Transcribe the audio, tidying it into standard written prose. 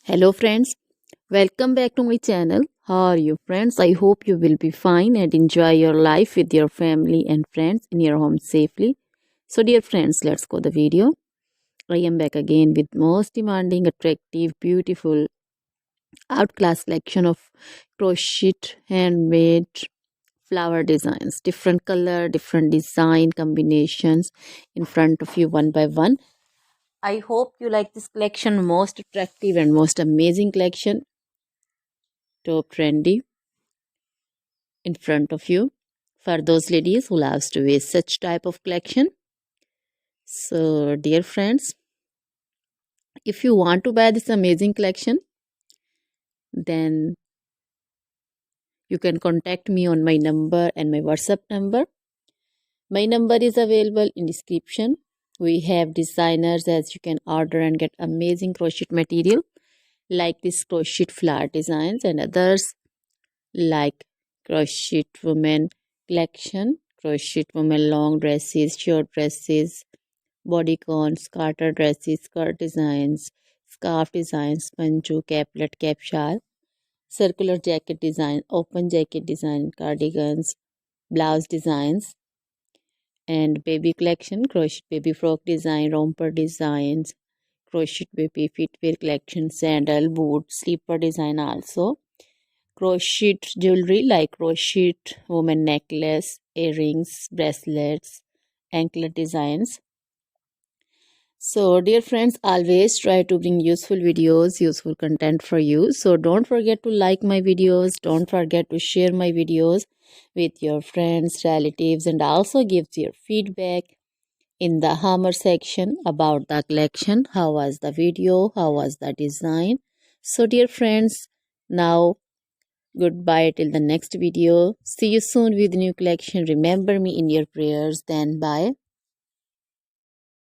Hello friends, welcome back to my channel. How are you friends? I hope you will be fine and enjoy your life with your family and friends in your home safely. So dear friends, let's go the video. I am back again with most demanding, attractive, beautiful, outclass collection of crochet handmade flower designs. Different color, different design combinations in front of you one by one. I hope you like this collection, most attractive and most amazing collection. Top trendy in front of you for those ladies who loves to wear such type of collection. So dear friends, if you want to buy this amazing collection, then you can contact me on my number and my WhatsApp number. My number is available in description. We have designers as you can order and get amazing crochet material like this crochet flower designs and others like crochet women collection, crochet women long dresses, short dresses, bodycons, garter dresses, skirt designs, scarf designs, panju, caplet, cap shawl, circular jacket design, open jacket design, cardigans, blouse designs, and baby collection, crochet baby frock design, romper designs, crochet baby footwear collection, sandal, boot, slipper design also. Crochet jewelry like crochet woman necklace, earrings, bracelets, anklet designs. So dear friends, always try to bring useful videos, useful content for you. So don't forget to like my videos, don't forget to share my videos with your friends, relatives, and also give your feedback in the hammer section about the collection. How was the video? How was the design? So dear friends, now goodbye till the next video. See you soon with new collection. Remember me in your prayers. Then bye.